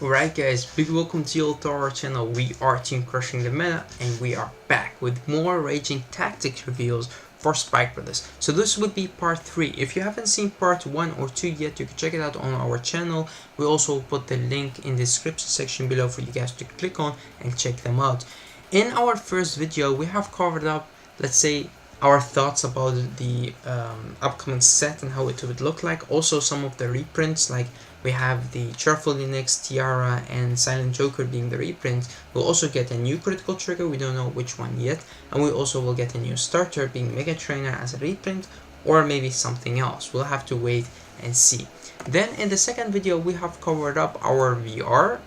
Alright guys, big welcome to our channel. We are Team Crushing the Meta and we are back with more Raging Tactics reveals for Spike Brothers. So this would be part 3. If you haven't seen part 1 or 2 yet, you can check it out on our channel. We also put the link in the description section below for you guys to click on and check them out. In our first video, we have covered up, let's say, our thoughts about the upcoming set and how it would look like. Also some of the reprints, like we have the Cheerful Linux, Tiara and Silent Joker being the reprint. We'll also get a new critical trigger, we don't know which one yet, and we also will get a new starter being Mega Trainer as a reprint, or maybe something else. We'll have to wait and see. Then in the second video we have covered up our VR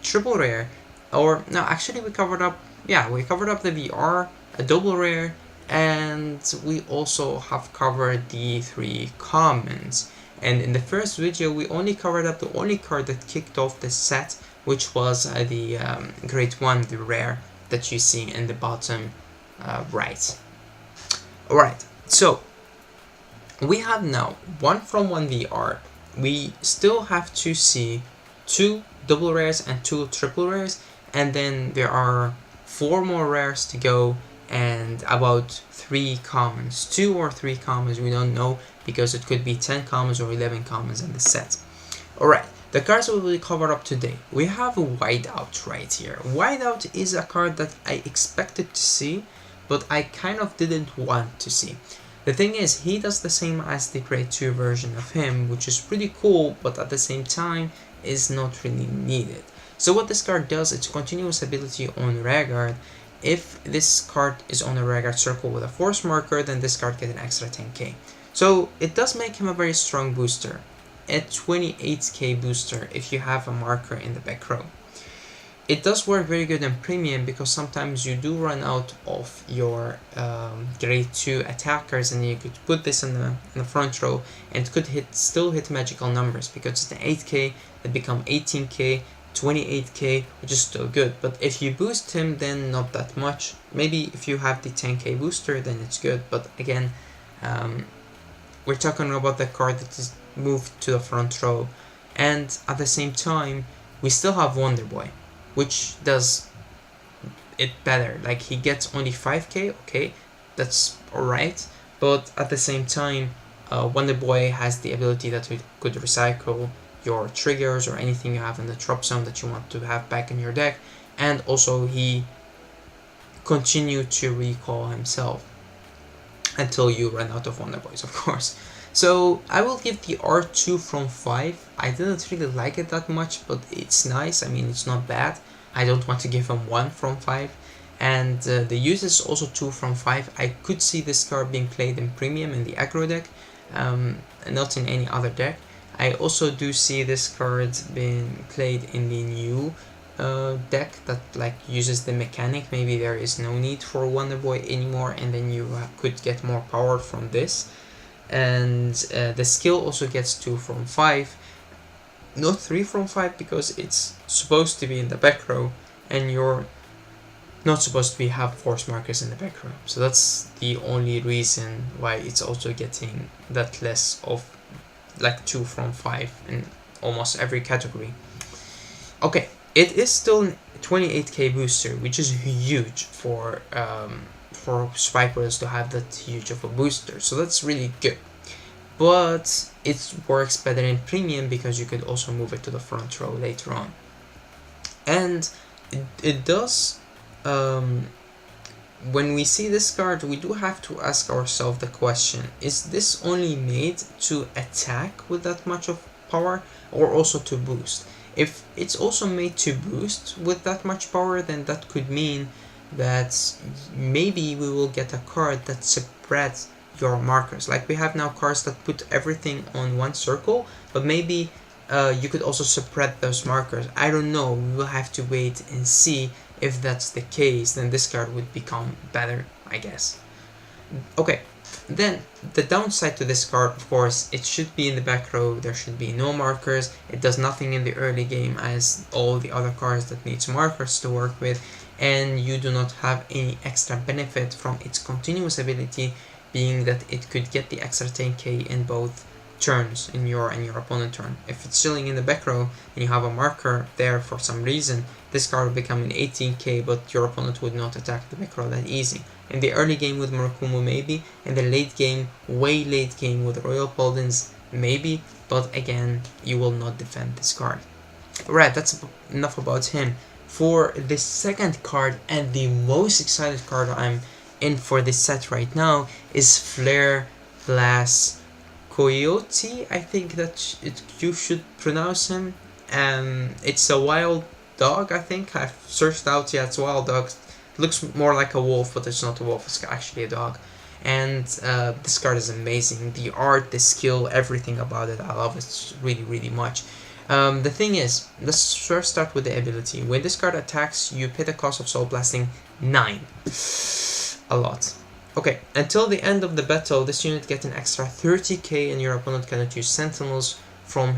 triple rare, or no, actually we covered up the VR, a double rare, and we also have covered the 3 commons. And in the first video we only covered up the only card that kicked off the set, which was the Great One, the rare that you see in the bottom right. Alright, so we have now 1 from 1 VR. We still have to see 2 double rares and 2 triple rares, and then there are 4 more rares to go and about 3 commons, 2 or 3 commons, we don't know, because it could be 10 commons or 11 commons in the set. Alright, the cards we will cover up today. We have a Whiteout right here. Whiteout is a card that I expected to see, but I kind of didn't want to see. The thing is, he does the same as the Grade 2 version of him, which is pretty cool, but at the same time is not really needed. So what this card does, it's a continuous ability on Vanguard. If this card is on a Vanguard circle with a force marker, then this card gets an extra 10k. So it does make him a very strong booster, a 28k booster if you have a marker in the back row. It does work very good in premium because sometimes you do run out of your grade 2 attackers, and you could put this in the front row and it could still hit magical numbers, because it's an 8k that become 18k, 28k, which is still good. But if you boost him, then not that much. Maybe if you have the 10k booster, then it's good, but again, we're talking about the card that is moved to the front row. And at the same time, we still have Wonder Boy, which does it better. Like, he gets only 5k, okay, that's alright, but at the same time, Wonder Boy has the ability that we could recycle your triggers or anything you have in the drop zone that you want to have back in your deck, and also he continued to recall himself until you run out of Wonder Boys, of course. So I will give the R2 from 5. I didn't really like it that much, but it's nice. I mean, it's not bad. I don't want to give him 1 from 5. And the use is also 2 from 5. I could see this card being played in premium in the aggro deck, not in any other deck. I also do see this card being played in the new deck that like uses the mechanic. Maybe there is no need for Wonder Boy anymore, and then you could get more power from this. And the skill also gets 2 from 5, not 3 from 5, because it's supposed to be in the back row and you're not supposed to have force markers in the back row. So that's the only reason why it's also getting that less of like 2 from 5 in almost every category. Okay, it is still 28k booster, which is huge for Spike Brothers to have that huge of a booster, so that's really good. But it works better in premium because you could also move it to the front row later on. And it does, when we see this card, we do have to ask ourselves the question, is this only made to attack with that much of power, or also to boost? If it's also made to boost with that much power, then that could mean that maybe we will get a card that spreads your markers. Like, we have now cards that put everything on one circle, but maybe you could also spread those markers. I don't know, we will have to wait and see. If that's the case, then this card would become better, I guess. Okay, then the downside to this card, of course, it should be in the back row, there should be no markers, it does nothing in the early game as all the other cards that needs markers to work with, and you do not have any extra benefit from its continuous ability, being that it could get the extra 10k in both turns in your opponent turn. If it's chilling in the back row and you have a marker there for some reason, this card will become an 18k, but your opponent would not attack the back row that easy. In the early game with Murakumo maybe, in the late game, way late game with Royal Paladins maybe, but again, you will not defend this card. Right, that's enough about him. For the second card and the most excited card I'm in for this set right now is Flare Blast Coyote, I think that you should pronounce him. It's a wild dog, I think. I've searched out, yeah, it's a wild dog. It looks more like a wolf, but it's not a wolf, it's actually a dog. And this card is amazing. The art, the skill, everything about it, I love it really, really much. The thing is, let's first start with the ability. When this card attacks, you pay the cost of Soul Blasting 9. A lot. Okay, until the end of the battle, this unit gets an extra 30k and your opponent cannot use sentinels from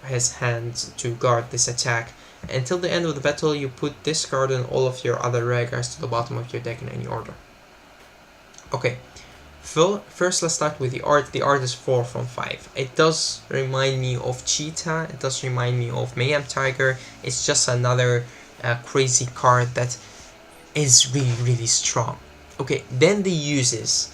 his hand to guard this attack. Until the end of the battle, you put this card and all of your other rare cards to the bottom of your deck in any order. Okay, first let's start with the art. The art is 4 from 5. It does remind me of Cheetah, it does remind me of Mayhem Tiger. It's just another crazy card that is really, really strong. Okay, then the uses.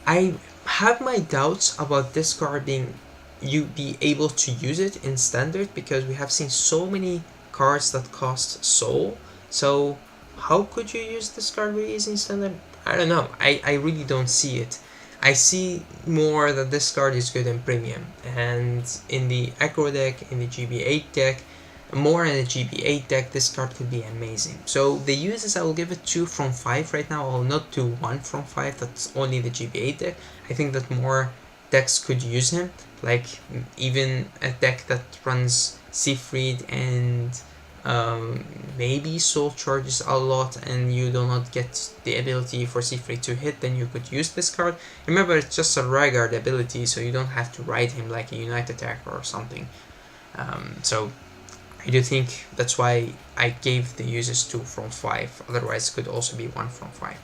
I have my doubts about this card being be able to use it in standard, because we have seen so many cards that cost soul. So how could you use this card really easy in standard? I don't know. I really don't see it. I see more that this card is good in premium, and in the aggro deck, in the GB8 deck, more in the GB8 deck, this card could be amazing. So the uses, I will give it 2 from 5 right now. I will not do 1 from 5, that's only the GB8 deck. I think that more decks could use him, like even a deck that runs Siegfried and maybe Soul Charges a lot and you do not get the ability for Siegfried to hit, then you could use this card. Remember, it's just a Vanguard ability, so you don't have to ride him like a Unite Attacker or something. So I do think that's why I gave the uses 2 from 5, otherwise it could also be 1 from 5.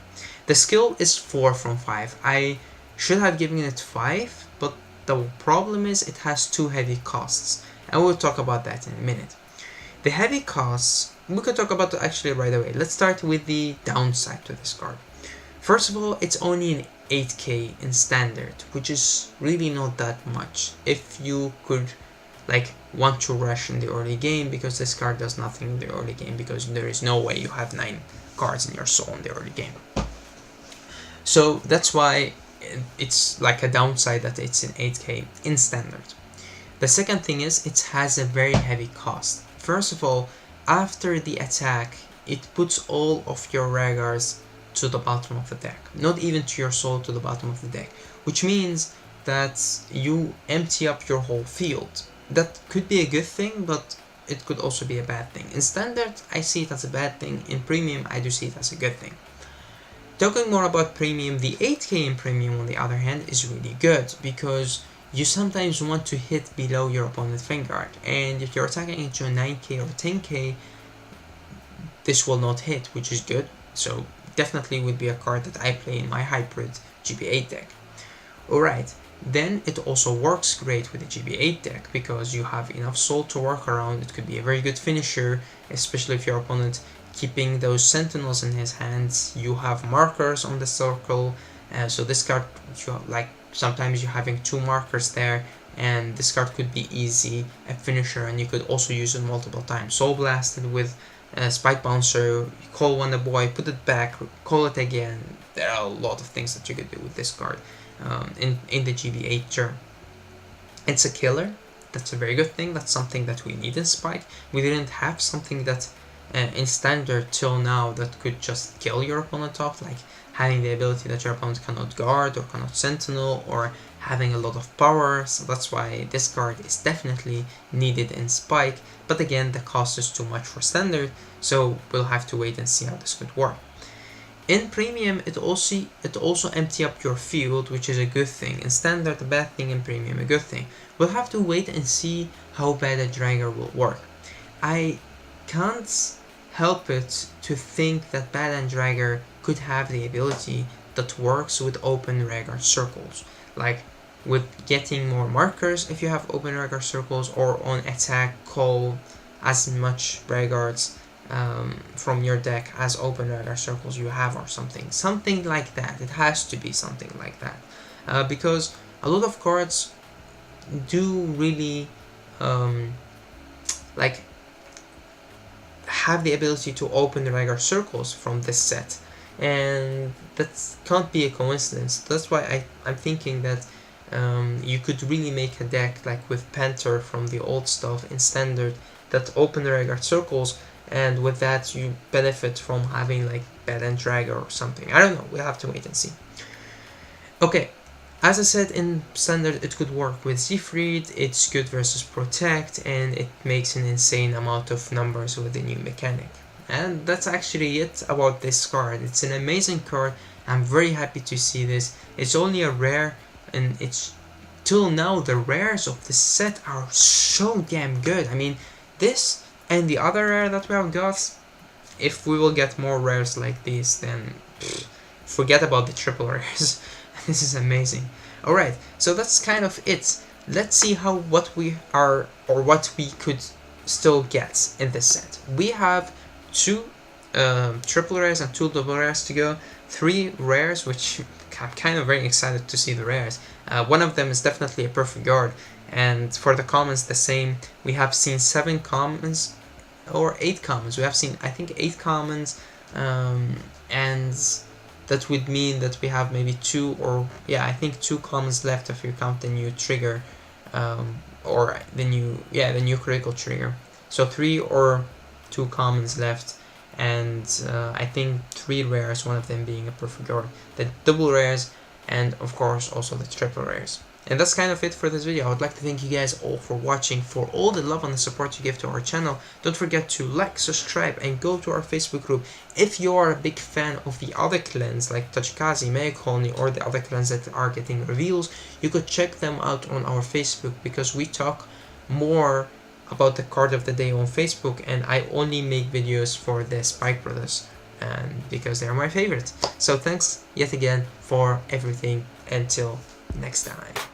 The skill is 4 from 5. I should have given it 5, but the problem is it has 2 heavy costs, and we'll talk about that in a minute. The heavy costs, we could talk about it actually right away. Let's start with the downside to this card. First of all, it's only an 8k in standard, which is really not that much if you could want to rush in the early game, because this card does nothing in the early game, because there is no way you have 9 cards in your soul in the early game. So that's why it's like a downside that it's in 8k in standard. The second thing is it has a very heavy cost. First of all, after the attack, it puts all of your Ragars to the bottom of the deck, not even to your soul, to the bottom of the deck, which means that you empty up your whole field. That could be a good thing, but it could also be a bad thing. In standard, I see it as a bad thing. In premium, I do see it as a good thing. Talking more about premium, the 8k in premium on the other hand is really good, because you sometimes want to hit below your opponent's Vanguard, and if you're attacking into a 9k or 10k, this will not hit, which is good. So definitely would be a card that I play in my hybrid GB8 deck. Alright, then it also works great with the GB8 deck, because you have enough soul to work around. It could be a very good finisher, especially if your opponent keeping those sentinels in his hands. You have markers on the circle, so this card, sometimes you're having 2 markers there, and this card could be easy a finisher, and you could also use it multiple times. Soul Blasted with Spike Bouncer, you call one d.boy, put it back, call it again. There are a lot of things that you could do with this card in the GB8 turn. It's a killer, that's a very good thing. That's something that we need in Spike. We didn't have something that in standard till now that could just kill your opponent off, like having the ability that your opponent cannot guard or cannot sentinel, or having a lot of power. So that's why this card is definitely needed in Spike, but again, the cost is too much for standard, so we'll have to wait and see how this could work. In premium, it also empty up your field, which is a good thing. In standard, a bad thing. In premium, a good thing. We'll have to wait and see how bad a Dragger will work. I can't help it to think that Bad Dragger could have the ability that works with open Ragguard circles. Like, with getting more markers if you have open Vanguard circles, or on attack call as much Vanguards from your deck as open Vanguard circles you have, or something like that. It has to be something like that, because a lot of cards do really like have the ability to open the Vanguard circles from this set, and that can't be a coincidence. That's why I'm thinking that you could really make a deck like with Panther from the old stuff in standard that open the Vanguard circles, and with that you benefit from having like Bed and Dragger or something. I don't know, we'll have to wait and see. Okay, as I said, in standard it could work with Siegfried, it's good versus Protect, and it makes an insane amount of numbers with the new mechanic. And that's actually it about this card. It's an amazing card. I'm very happy to see this. It's only a rare, and it's till now the rares of this set are so damn good. I mean, this and the other rare that we have got, if we will get more rares like these, then forget about the triple rares. This is amazing. Alright, so that's kind of it. Let's see what we could still get in this set. We have 2 triple rares and 2 double rares to go, 3 rares, which I'm kind of very excited to see the rares. One of them is definitely a perfect guard, and for the commons the same. We have seen 7 commons or 8 commons. We have seen, I think, 8 commons, and that would mean that we have maybe 2 or I think 2 commons left if you count the new trigger, or the new critical trigger. So 3 or 2 commons left, and I think 3 rares, one of them being a perfect guard, the double rares, and of course also the triple rares. And that's kind of it for this video. I would like to thank you guys all for watching, for all the love and the support you give to our channel. Don't forget to like, subscribe, and go to our Facebook group. If you are a big fan of the other clans like Crazzy, Mayhem, or the other clans that are getting reveals, you could check them out on our Facebook, because we talk more about the card of the day on Facebook, and I only make videos for the Spike Brothers, and because they're my favorite. So thanks yet again for everything. Until next time.